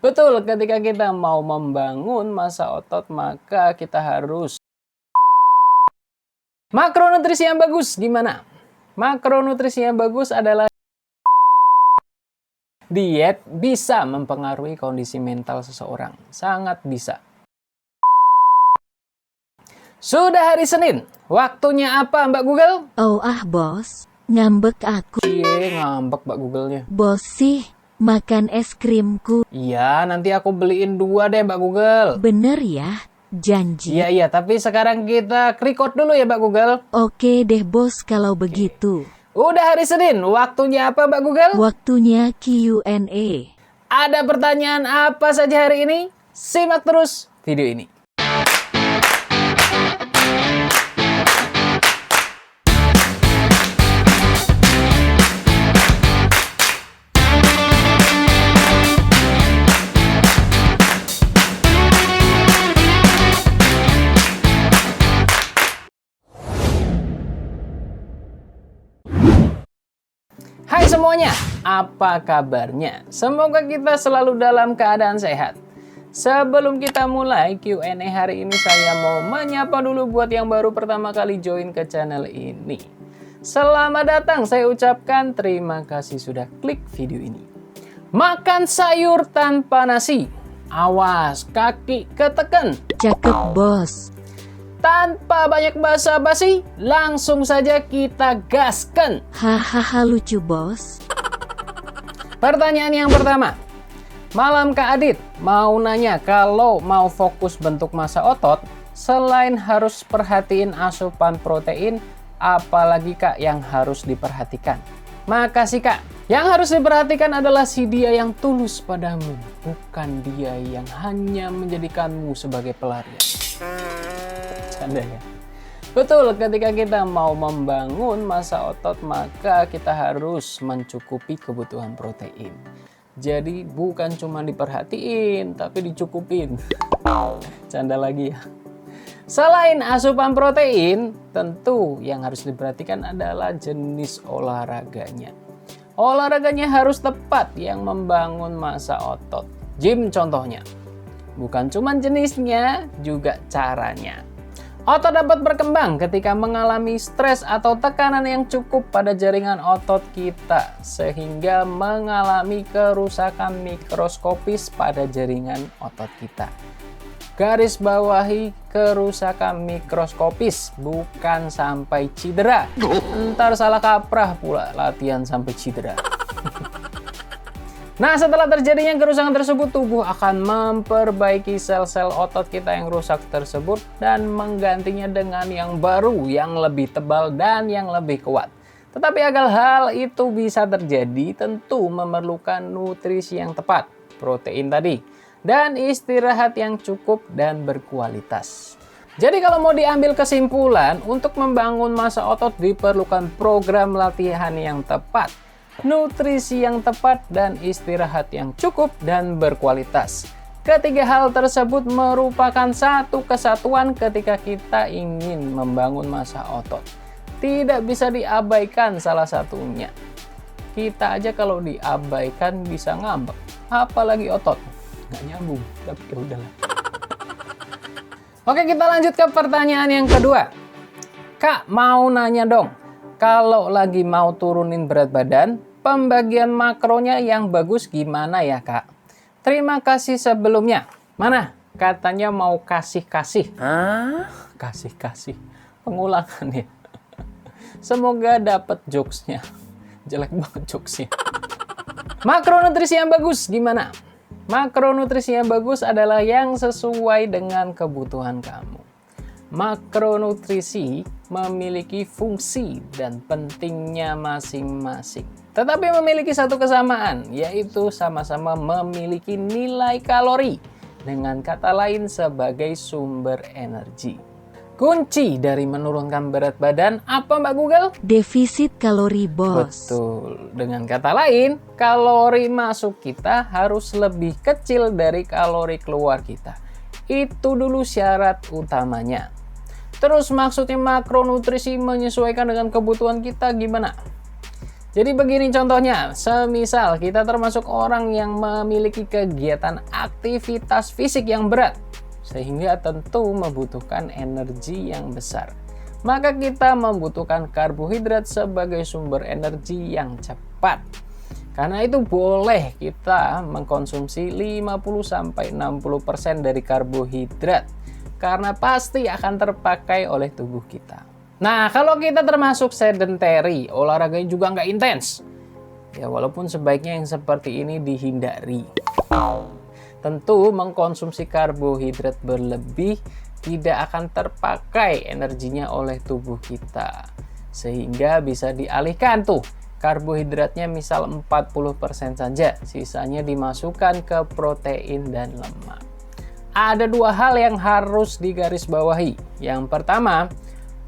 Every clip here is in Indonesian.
Betul, ketika kita mau membangun massa otot, maka kita harus makronutrisi yang bagus. Gimana? Makronutrisi yang bagus adalah diet bisa mempengaruhi kondisi mental seseorang. Sangat bisa. Sudah hari Senin. Waktunya apa, Mbak Google? Oh bos, ngambek aku. Iya, ngambek Mbak Google-nya. Bos sih, makan es krimku. Iya, nanti aku beliin 2 deh, Mbak Google. Bener ya, janji. Iya, tapi sekarang kita record dulu ya, Mbak Google. Oke deh bos kalau begitu. Udah hari Senin, waktunya apa, Mbak Google? Waktunya Q&A. Ada pertanyaan apa saja hari ini? Simak terus video ini. Hai semuanya, apa kabarnya? Semoga kita selalu dalam keadaan sehat. Sebelum kita mulai Q&A hari ini, saya mau menyapa dulu buat yang baru pertama kali join ke channel ini. Selamat datang, saya ucapkan terima kasih sudah klik video ini. Makan sayur tanpa nasi. Awas, kaki ketekan. Cakep bos. Tanpa banyak basa-basi, langsung saja kita gaskan. Hahaha lucu bos. Pertanyaan yang pertama. Malam Kak Adit, mau nanya kalau mau fokus bentuk massa otot, selain harus perhatiin asupan protein, apalagi Kak yang harus diperhatikan? Makasih Kak. Yang harus diperhatikan adalah si dia yang tulus padamu, bukan dia yang hanya menjadikanmu sebagai pelarian. Canda ya. Betul, ketika kita mau membangun massa otot, maka kita harus mencukupi kebutuhan protein. Jadi bukan cuma diperhatiin, tapi dicukupin. Canda lagi ya. Selain asupan protein, tentu yang harus diperhatikan adalah jenis olahraganya. Olahraganya harus tepat yang membangun massa otot. Gym contohnya. Bukan cuma jenisnya, juga caranya. Otot dapat berkembang ketika mengalami stres atau tekanan yang cukup pada jaringan otot kita, sehingga mengalami kerusakan mikroskopis pada jaringan otot kita. Garis bawahi kerusakan mikroskopis, bukan sampai cedera. Ntar salah kaprah pula latihan sampai cedera. Nah, setelah terjadinya kerusakan tersebut, tubuh akan memperbaiki sel-sel otot kita yang rusak tersebut dan menggantinya dengan yang baru, yang lebih tebal dan yang lebih kuat. Tetapi agar hal itu bisa terjadi, tentu memerlukan nutrisi yang tepat, protein tadi, dan istirahat yang cukup dan berkualitas. Jadi kalau mau diambil kesimpulan, untuk membangun massa otot diperlukan program latihan yang tepat, nutrisi yang tepat, dan istirahat yang cukup dan berkualitas. Ketiga hal tersebut merupakan satu kesatuan ketika kita ingin membangun massa otot. Tidak bisa diabaikan salah satunya. Kita aja kalau diabaikan bisa ngambek, apalagi otot. Nggak nyambung, tapi ya udahlah. Oke, kita lanjut ke pertanyaan yang kedua. Kak, mau nanya dong, kalau lagi mau turunin berat badan, pembagian makronya yang bagus gimana ya Kak? Terima kasih sebelumnya. Mana? Katanya mau kasih-kasih. Kasih-kasih. Pengulangan ya. Semoga dapat jokesnya. Jelek banget jokesnya. Makronutrisi yang bagus gimana? Makronutrisi yang bagus adalah yang sesuai dengan kebutuhan kamu. Makronutrisi memiliki fungsi dan pentingnya masing-masing. Tetapi memiliki satu kesamaan, yaitu sama-sama memiliki nilai kalori. Dengan kata lain sebagai sumber energi. Kunci dari menurunkan berat badan apa Mbak Google? Defisit kalori bos. Betul. Dengan kata lain, kalori masuk kita harus lebih kecil dari kalori keluar kita. Itu dulu syarat utamanya. Terus maksudnya makronutrisi menyesuaikan dengan kebutuhan kita gimana? Jadi begini contohnya, semisal kita termasuk orang yang memiliki kegiatan aktivitas fisik yang berat, sehingga tentu membutuhkan energi yang besar. Maka kita membutuhkan karbohidrat sebagai sumber energi yang cepat. Karena itu boleh kita mengkonsumsi 50-60% dari karbohidrat, karena pasti akan terpakai oleh tubuh kita. Nah, kalau kita termasuk sedentary, olahraganya juga nggak intens, ya walaupun sebaiknya yang seperti ini dihindari. Tentu mengkonsumsi karbohidrat berlebih tidak akan terpakai energinya oleh tubuh kita. Sehingga bisa dialihkan tuh karbohidratnya misal 40% saja, sisanya dimasukkan ke protein dan lemak. Ada dua hal yang harus digarisbawahi. Yang pertama,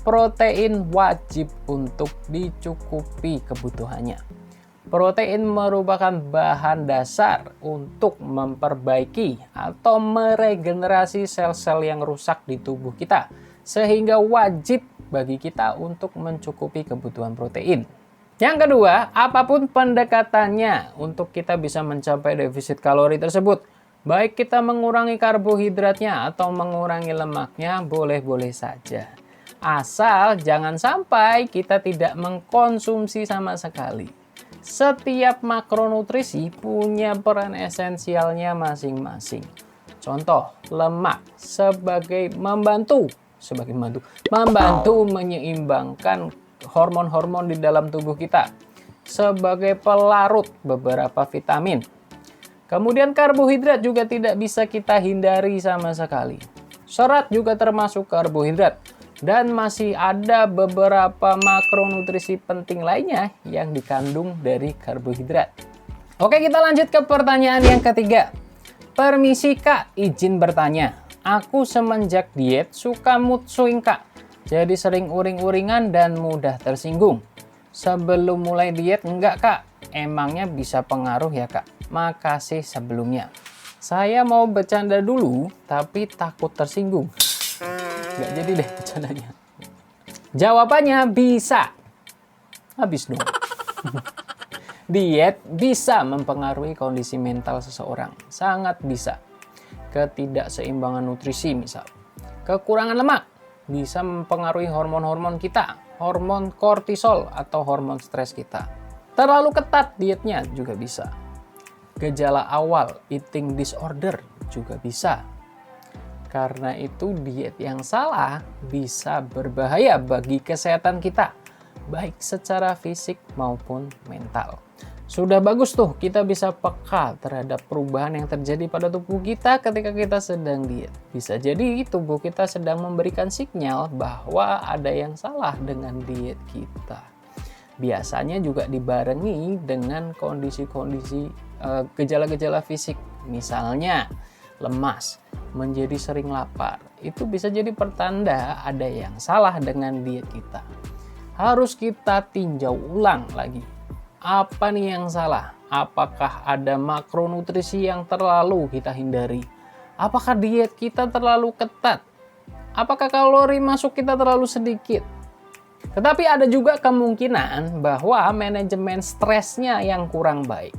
protein wajib untuk dicukupi kebutuhannya. Protein merupakan bahan dasar untuk memperbaiki atau meregenerasi sel-sel yang rusak di tubuh kita, sehingga wajib bagi kita untuk mencukupi kebutuhan protein. Yang kedua, apapun pendekatannya untuk kita bisa mencapai defisit kalori tersebut, baik kita mengurangi karbohidratnya atau mengurangi lemaknya, boleh-boleh saja. Asal jangan sampai kita tidak mengkonsumsi sama sekali. Setiap makronutrisi punya peran esensialnya masing-masing. Contoh, lemak sebagai membantu menyeimbangkan hormon-hormon di dalam tubuh kita, sebagai pelarut beberapa vitamin. Kemudian karbohidrat juga tidak bisa kita hindari sama sekali. Serat juga termasuk karbohidrat. Dan masih ada beberapa makronutrisi penting lainnya yang dikandung dari karbohidrat. Oke, kita lanjut ke pertanyaan yang ketiga. Permisi Kak, izin bertanya. Aku semenjak diet suka mood swing Kak. Jadi sering uring-uringan dan mudah tersinggung. Sebelum mulai diet enggak Kak? Emangnya bisa pengaruh ya Kak? Makasih sebelumnya. Saya mau bercanda dulu tapi takut tersinggung. Nggak jadi deh bercandanya. Jawabannya bisa. Habis dong. Diet bisa mempengaruhi kondisi mental seseorang. Sangat bisa. Ketidakseimbangan nutrisi misal. Kekurangan lemak bisa mempengaruhi hormon-hormon kita. Hormon kortisol atau hormon stres kita. Terlalu ketat dietnya juga bisa. Gejala awal eating disorder juga bisa. Karena itu diet yang salah bisa berbahaya bagi kesehatan kita, baik secara fisik maupun mental. Sudah bagus tuh kita bisa peka terhadap perubahan yang terjadi pada tubuh kita ketika kita sedang diet. Bisa jadi tubuh kita sedang memberikan sinyal bahwa ada yang salah dengan diet kita. Biasanya juga dibarengi dengan kondisi-kondisi gejala-gejala fisik, misalnya lemas, menjadi sering lapar. Itu bisa jadi pertanda ada yang salah dengan diet kita. Harus kita tinjau ulang lagi. Apa nih yang salah? Apakah ada makronutrisi yang terlalu kita hindari? Apakah diet kita terlalu ketat? Apakah kalori masuk kita terlalu sedikit? Tetapi ada juga kemungkinan bahwa manajemen stresnya yang kurang baik.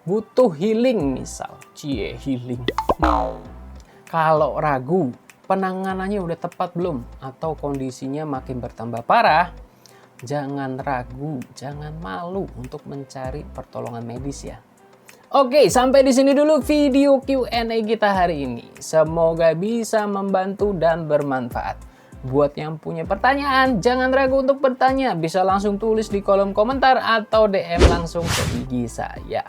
Butuh healing misal. Healing. Kalau ragu, penanganannya udah tepat belum? Atau kondisinya makin bertambah parah? Jangan ragu, jangan malu untuk mencari pertolongan medis ya. Oke, sampai di sini dulu video Q&A kita hari ini. Semoga bisa membantu dan bermanfaat. Buat yang punya pertanyaan, jangan ragu untuk bertanya. Bisa langsung tulis di kolom komentar atau DM langsung ke IG saya.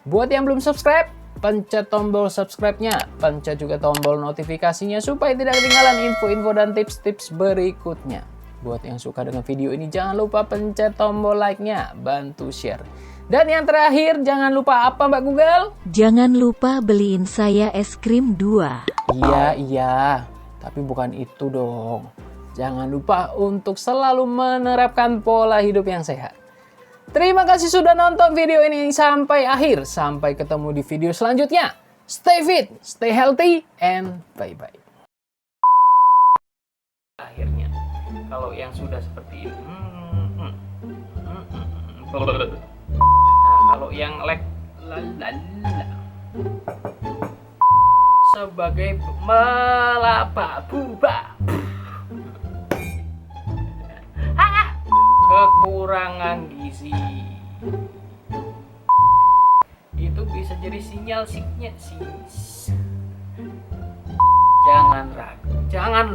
Buat yang belum subscribe, pencet tombol subscribe-nya. Pencet juga tombol notifikasinya supaya tidak ketinggalan info-info dan tips-tips berikutnya. Buat yang suka dengan video ini, jangan lupa pencet tombol like-nya, bantu share. Dan yang terakhir, jangan lupa apa Mbak Google? Jangan lupa beliin saya es krim 2. Iya, tapi bukan itu dong. Jangan lupa untuk selalu menerapkan pola hidup yang sehat. Terima kasih sudah nonton video ini sampai akhir. Sampai ketemu di video selanjutnya. Stay fit, stay healthy, and bye-bye. Akhirnya, kalau yang sudah seperti ini, Nah, kalau yang lag sebagai melaba buba. Kekurangan gizi. Itu bisa jadi sinyal Jangan ragu, jangan